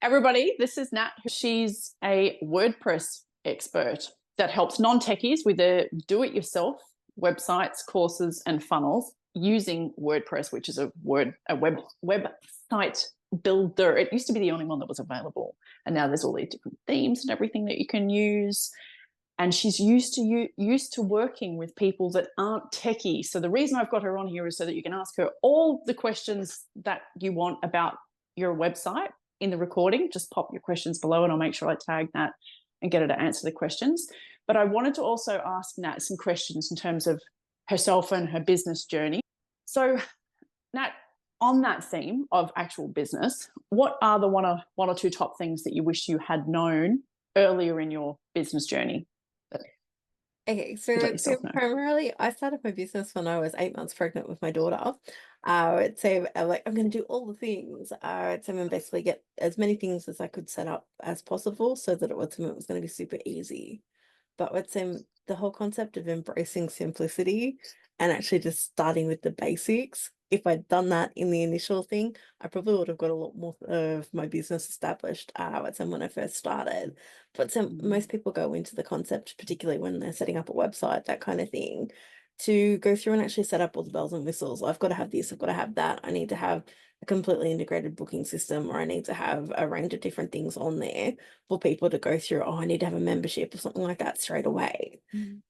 everybody, this is Nat. She's a WordPress expert that helps non-techies with their do-it-yourself websites, courses, and funnels using WordPress, which is a website builder. It used to be the only one that was available, and now there's all these different themes and everything that you can use. And she's used to working with people that aren't techie. So the reason I've got her on here is so that you can ask her all the questions that you want about your website in the recording. Just pop your questions below and I'll make sure I tag Nat and get her to answer the questions. But I wanted to also ask Nat some questions in terms of herself and her business journey. So Nat, on that theme of actual business, what are the one or two top things that you wish you had known earlier in your business journey? Okay, so primarily, I started my business when I was 8 months pregnant with my daughter. I'd say I'm going to do all the things. I'd say and basically get as many things as I could set up as possible so that it was going to be super easy. But I'd say the whole concept of embracing simplicity and actually just starting with the basics. If I'd done that in the initial thing, I probably would have got a lot more of my business established when I first started. But most people go into the concept, particularly when they're setting up a website, that kind of thing, to go through and actually set up all the bells and whistles. I've got to have this, I've got to have that. I need to have a completely integrated booking system, or I need to have a range of different things on there for people to go through. Oh, I need to have a membership or something like that straight away.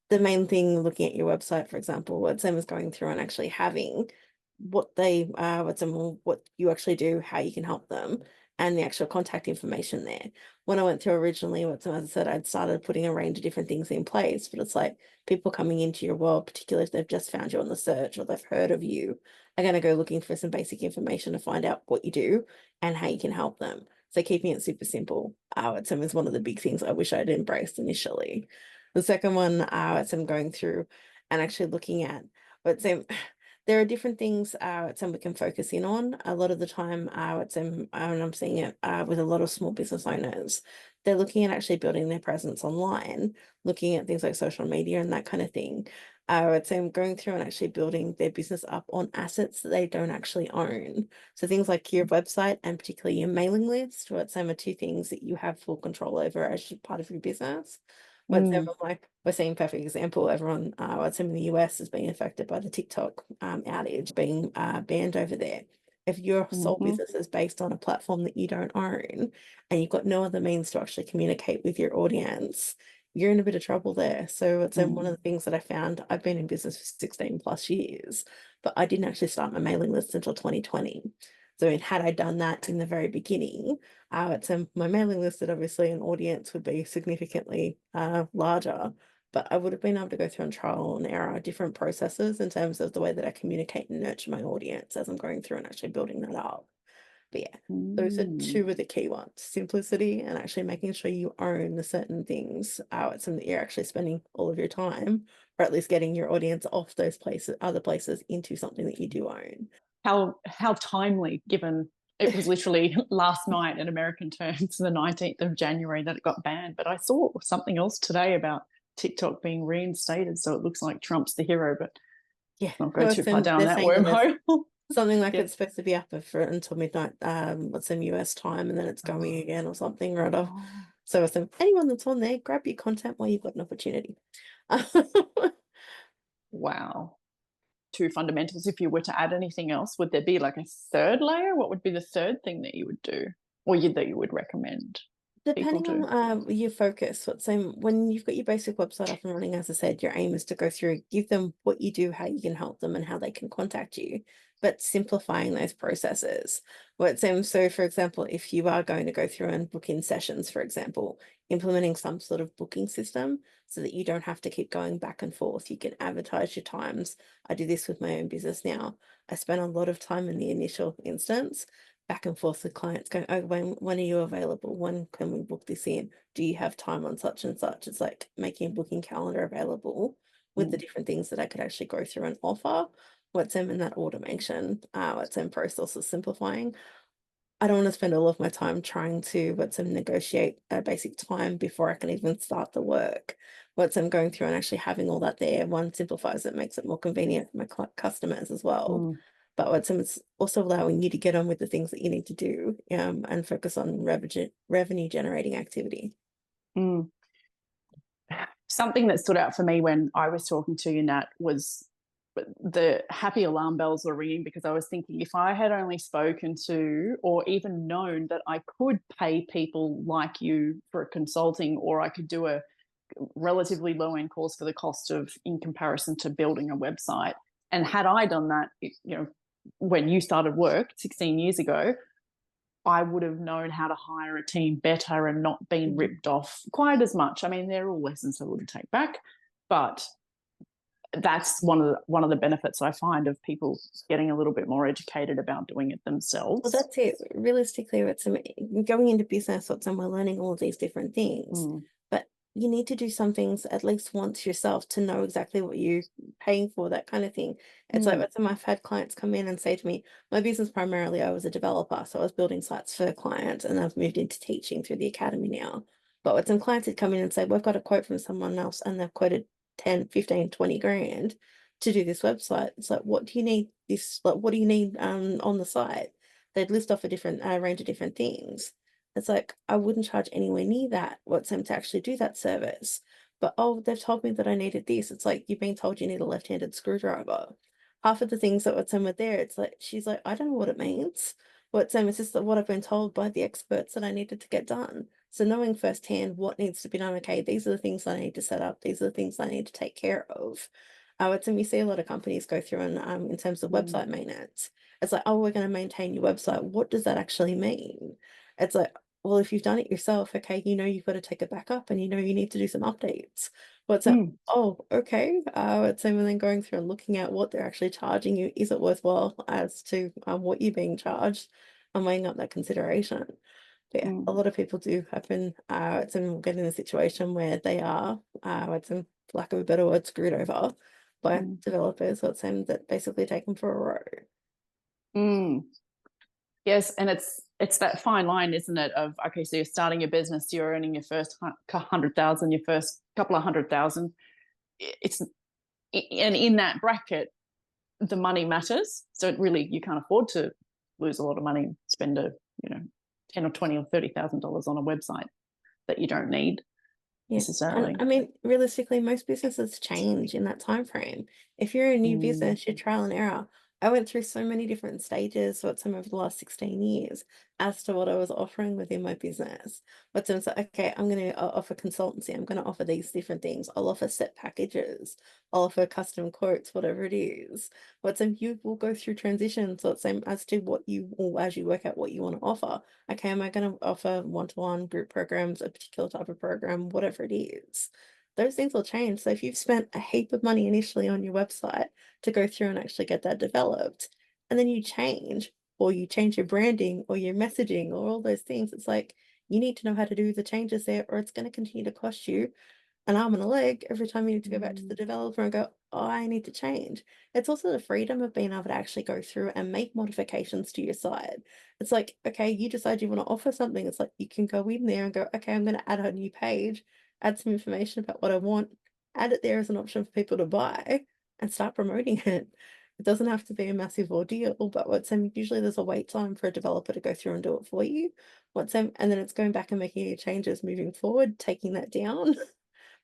The main thing looking at your website, for example, what Sam is going through and actually having what you actually do, how you can help them, and the actual contact information there. When I went through originally, as I said, I'd started putting a range of different things in place, but it's like people coming into your world, particularly if they've just found you on the search or they've heard of you, are going to go looking for some basic information to find out what you do and how you can help them. So keeping it super simple, is one of the big things I wish I'd embraced initially. The second one, I'm going through and actually looking at, there are different things we can focus in on. A lot of the time, and I'm seeing it with a lot of small business owners, they're looking at actually building their presence online, looking at things like social media and that kind of thing. I'm going through and actually building their business up on assets that they don't actually own. So things like your website and particularly your mailing list, are two things that you have full control over as part of your business. We're seeing perfect example. Everyone, I'd say in the US is being affected by the TikTok outage being banned over there. If your sole business is based on a platform that you don't own and you've got no other means to actually communicate with your audience, you're in a bit of trouble there. So it's one of the things that I found. I've been in business for 16 plus years, but I didn't actually start my mailing list until 2020. So had I done that in the very beginning, my mailing list that obviously an audience would be significantly larger, but I would have been able to go through and trial and error different processes in terms of the way that I communicate and nurture my audience as I'm going through and actually building that up. But yeah, those are two of the key ones: simplicity and actually making sure you own the certain things. It's something that you're actually spending all of your time, or at least getting your audience off those places, other places, into something that you do own. How timely, given it was literally last night in American terms, the 19th of January, that it got banned. But I saw something else today about TikTok being reinstated, so it looks like Trump's the hero, but yeah, not go too far down that wormhole. Something like it's supposed to be up for until midnight, what's in US time, and then it's going again or something or other. So anyone that's on there, grab your content while you've got an opportunity. Wow. Two fundamentals. If you were to add anything else, would there be like a third layer? What would be the third thing that you would do, or that you would recommend? Depending on your focus, when you've got your basic website up and running, as I said, your aim is to go through, give them what you do, how you can help them, and how they can contact you, but simplifying those processes. So for example, if you are going to go through and book in sessions, for example, implementing some sort of booking system so that you don't have to keep going back and forth. You can advertise your times. I do this with my own business now. I spend a lot of time in the initial instance back and forth with clients going, oh, when are you available? When can we book this in? Do you have time on such and such? It's like making a booking calendar available with the different things that I could actually go through and offer. What's in that automation, what's in process of simplifying. I don't want to spend all of my time trying to negotiate a basic time before I can even start the work. Going through and actually having all that there, one, simplifies it, makes it more convenient for my customers as well. but it's also allowing you to get on with the things that you need to do, and focus on revenue generating activity. Mm. Something that stood out for me when I was talking to you, Nat, was the happy alarm bells were ringing, because I was thinking, if I had only spoken to or even known that I could pay people like you for a consulting, or I could do a relatively low end course for the cost of, in comparison to building a website. And had I done that, when you started work 16 years ago, I would have known how to hire a team better and not been ripped off quite as much. I mean, they're all lessons I wouldn't take back, but that's one of the benefits I find of people getting a little bit more educated about doing it Well, themselves. that's it. Realistically, it's going into business, we're learning all of these different things, but you need to do some things at least once yourself to know exactly what you're paying for, that kind of thing. It's like, I've had clients come in and say to me, my business primarily, I was a developer, so I was building sites for clients, and I've moved into teaching through the academy now. But what some clients had come in and say, we've got a quote from someone else, and they've quoted 10, 15, 20 grand to do this website. It's like, what do you need this, like, what do you need on the site? They'd list off a different range of different things. It's like, I wouldn't charge anywhere near that what's them to actually do that service. But oh, they've told me that I needed this. It's like, you've been told you need a left-handed screwdriver. Half of the things that what's were there, it's like, she's like, I don't know what it means. What's it's just what I've been told by the experts that I needed to get done. So knowing firsthand what needs to be done, okay, these are the things I need to set up, these are the things I need to take care of. It's and we see a lot of companies go through, and in terms of website maintenance, it's like, oh, we're going to maintain your website. What does that actually mean? It's like, well, if you've done it yourself, okay, you've got to take it back up, and you need to do some updates. What's that? Oh, okay. It's and then going through and looking at what they're actually charging you. Is it worthwhile as to what you're being charged, and weighing up that consideration? But yeah, a lot of people do happen. It's and get in a situation where they are, it's in lack of a better word, screwed over by developers. So it's them that basically take them for a row. Yes, and it's that fine line, isn't it? Of, okay, so you're starting your business, you're earning your first 100,000, your first couple of 100,000. It's, and in that bracket, the money matters. So it really, you can't afford to lose a lot of money, spend $10 or $20 or $30,000 on a website that you don't need necessarily. And I mean, realistically, most businesses change in that time frame. If you're a new business, you're trial and error. I went through so many different stages over the last 16 years as to what I was offering within my business. But so it's like, okay, I'm going to offer consultancy. I'm going to offer these different things. I'll offer set packages. I'll offer custom quotes, whatever it is. But so you will go through transitions. So it's same as to what you, or as you work out what you want to offer. Okay, am I going to offer one-to-one group programs, a particular type of program, whatever it is? Those things will change. So if you've spent a heap of money initially on your website to go through and actually get that developed, and then you change, or you change your branding or your messaging or all those things, it's like, you need to know how to do the changes there, or it's going to continue to cost you an arm and a leg every time you need to go back to the developer and go, oh, I need to change. It's also the freedom of being able to actually go through and make modifications to your site. It's like, okay, you decide you want to offer something. It's like, you can go in there and go, okay, I'm going to add a new page, add some information about what I want, add it there as an option for people to buy, and start promoting it. It doesn't have to be a massive ordeal, but usually there's a wait time for a developer to go through and do it for you. And then it's going back and making your changes moving forward, taking that down.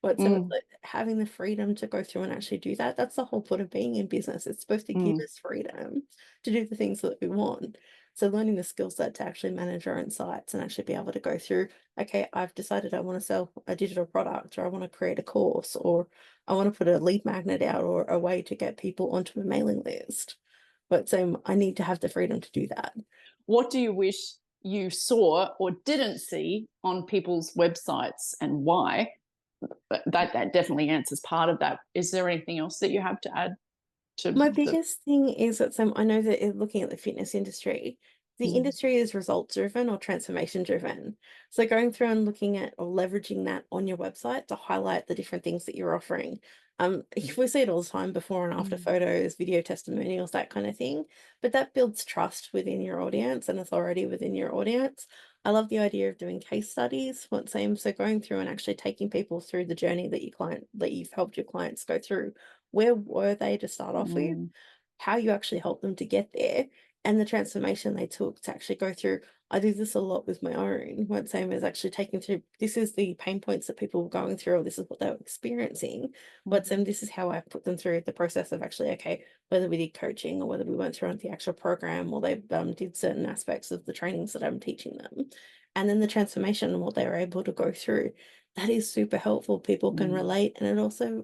It's like having the freedom to go through and actually do that. That's the whole point of being in business. It's supposed to give us freedom to do the things that we want. So learning the skill set to actually manage our own sites and actually be able to go through, okay, I've decided I want to sell a digital product, or I want to create a course, or I want to put a lead magnet out, or a way to get people onto a mailing list. But I need to have the freedom to do that. What do you wish you saw or didn't see on people's websites, and why? That definitely answers part of that. Is there anything else that you have to add to My biggest thing is that I know that looking at the fitness industry, the industry is result driven or transformation driven. So going through and looking at or leveraging that on your website to highlight the different things that you're offering. We see it all the time, before and after photos, video testimonials, that kind of thing. But that builds trust within your audience and authority within your audience. I love the idea of doing case studies. So going through and actually taking people through the journey that you've helped your clients go through. Where were they to start off with? how you actually help them to get there, and the transformation they took to actually go through. I do this a lot with my own. What same is actually taking through, this is the pain points that people were going through, or this is what they were experiencing. But this is how I put them through the process of actually, okay, whether we did coaching or whether we went through on the actual program, or they did certain aspects of the trainings that I'm teaching them. And then the transformation and what they were able to go through. That is super helpful. People can relate, and it also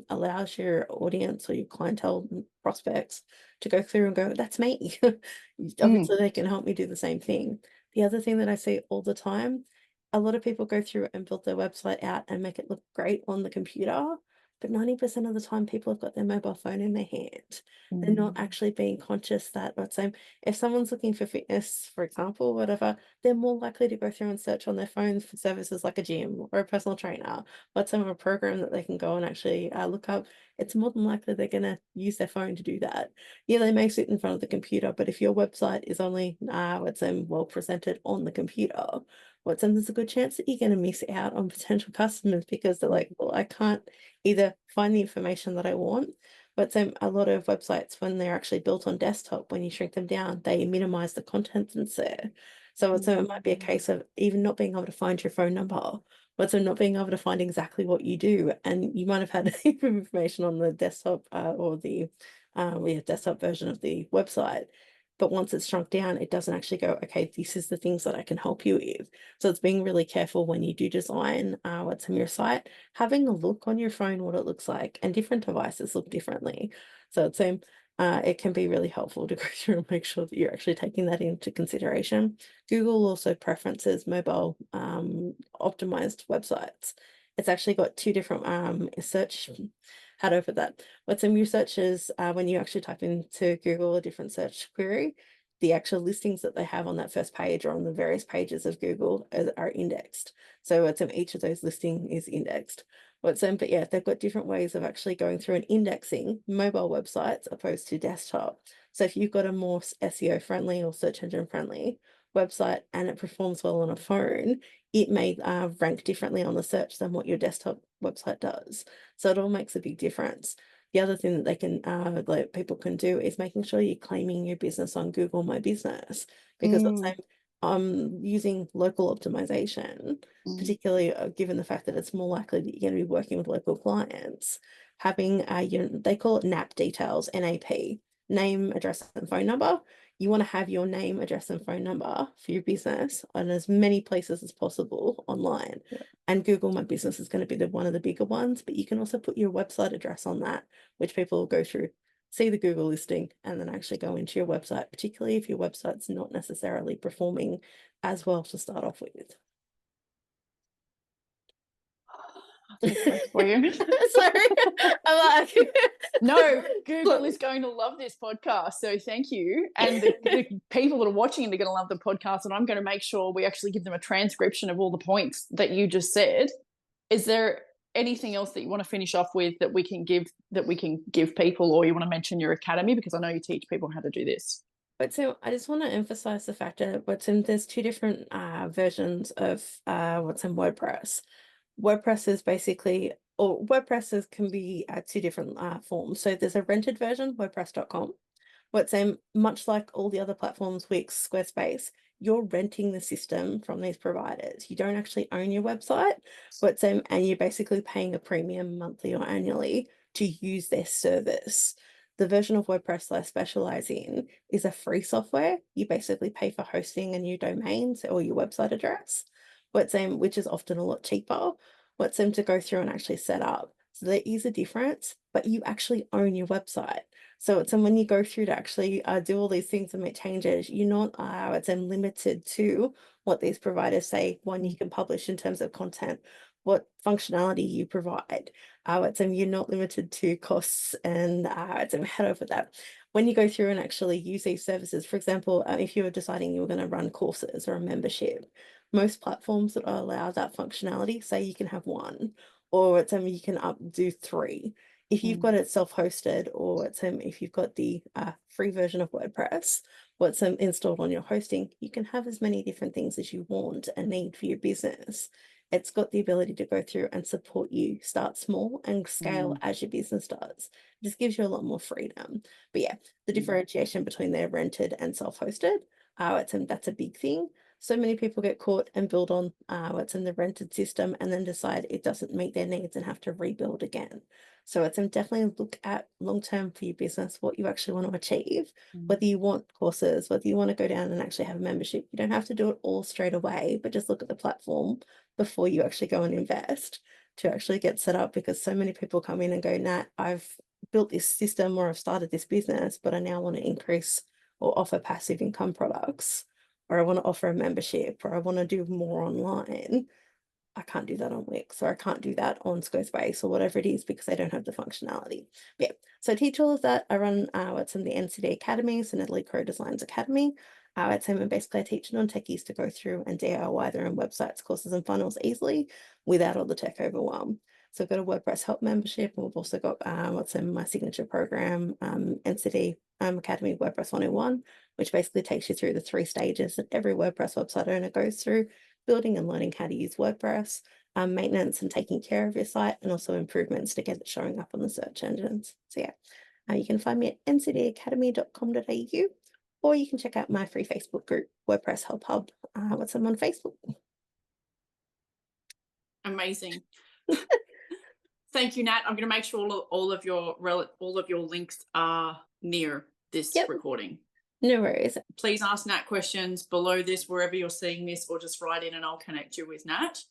allows your audience or your clientele prospects to go through and go, that's me. Obviously, they can help me do the same thing. The other thing that I see all the time, a lot of people go through and build their website out and make it look great on the computer, but 90% of the time people have got their mobile phone in their hand. They're not actually being conscious that, if someone's looking for fitness, for example, whatever, they're more likely to go through and search on their phones for services like a gym or a personal trainer, a program that they can go and actually look up. It's more than likely they're going to use their phone to do that. Yeah, they may sit in front of the computer, but if your website is only well presented on the computer, there's a good chance that you're going to miss out on potential customers, because they're like, well, I can't either find the information that I want. But a lot of websites, when they're actually built on desktop, when you shrink them down, they minimize the content that's there. So it might be a case of even not being able to find your phone number, but not being able to find exactly what you do. And you might have had information on the desktop or the desktop version of the website. But once it's shrunk down, it doesn't actually go, okay, this is the things that I can help you with. So it's being really careful when you do design what's on your site, having a look on your phone what it looks like, and different devices look differently. So it can be really helpful to go through and make sure that you're actually taking that into consideration. Google also preferences mobile optimized websites. It's actually got two different search, how do I put that? What's in your searches, when you actually type into Google a different search query, the actual listings that they have on that first page or on the various pages of Google are indexed. So each of those listings is indexed. But yeah, they've got different ways of actually going through and indexing mobile websites opposed to desktop. So if you've got a more SEO friendly or search engine friendly website and it performs well on a phone, it may rank differently on the search than what your desktop website does. So it all makes a big difference. The other thing that they can, people can do, is making sure you're claiming your business on Google My Business, because using local optimization, particularly given the fact that it's more likely that you're going to be working with local clients, having they call it NAP details, NAP, name, address, and phone number. You want to have your name, address, and phone number for your business on as many places as possible online. Yeah. And Google My Business is going to be one of the bigger ones, but you can also put your website address on that, which people will go through, see the Google listing, and then actually go into your website, particularly if your website's not necessarily performing as well to start off with. Take a breath for you. Sorry. I'm like, no, Google is going to love this podcast. So thank you. And the people that are watching it are going to love the podcast. And I'm going to make sure we actually give them a transcription of all the points that you just said. Is there anything else that you want to finish off with that we can give people, or you want to mention your academy? Because I know you teach people how to do this. But so I just want to emphasize the fact that there's two different versions of what's in WordPress. WordPress is basically, or WordPresses can be two different forms. So there's a rented version, WordPress.com. Much like all the other platforms, Wix, Squarespace, you're renting the system from these providers. You don't actually own your website, and you're basically paying a premium monthly or annually to use their service. The version of WordPress that I specialize in is a free software. You basically pay for hosting a new domain or your website address, which is often a lot cheaper. To go through and actually set up. So there is a difference, but you actually own your website. So when you go through to actually do all these things and make changes, you're not limited to what these providers say. One, you can publish in terms of content, what functionality you provide. You're not limited to costs, and head over that. When you go through and actually use these services, for example, if you were deciding you were going to run courses or a membership, most platforms that allow that functionality say you can have one, or you can do 3. If you've got it self-hosted, or if you've got the free version of WordPress, installed on your hosting, you can have as many different things as you want and need for your business. It's got the ability to go through and support you start small and scale as your business does. It just gives you a lot more freedom. But yeah, the differentiation between their rented and self-hosted, that's a big thing. So many people get caught and build on what's in the rented system and then decide it doesn't meet their needs and have to rebuild again. So it's definitely look at long term for your business, what you actually want to achieve, whether you want courses, whether you want to go down and actually have a membership. You don't have to do it all straight away, but just look at the platform before you actually go and invest to actually get set up, because so many people come in and go, Nat, I've built this system or I've started this business, but I now want to increase or offer passive income products, or I want to offer a membership, or I want to do more online. I can't do that on Wix, or I can't do that on Squarespace, or whatever it is, because I don't have the functionality. But yeah, so I teach all of that. I run what's in the NCD Academy, so Natalie Crowe Designs Academy. And basically I teach non-techies to go through and DIY their own websites, courses, and funnels easily without all the tech overwhelm. So I've got a WordPress help membership, and we've also got what's in my signature program, NCD Academy WordPress 101, which basically takes you through the 3 stages that every WordPress website owner goes through: building and learning how to use WordPress, maintenance and taking care of your site, and also improvements to get it showing up on the search engines. So yeah, you can find me at ncdacademy.com.au, or you can check out my free Facebook group, WordPress Help Hub. On Facebook. Amazing. Thank you, Nat. I'm going to make sure all of your links are near this recording. No worries. Please ask Nat questions below this, wherever you're seeing this, or just write in and I'll connect you with Nat.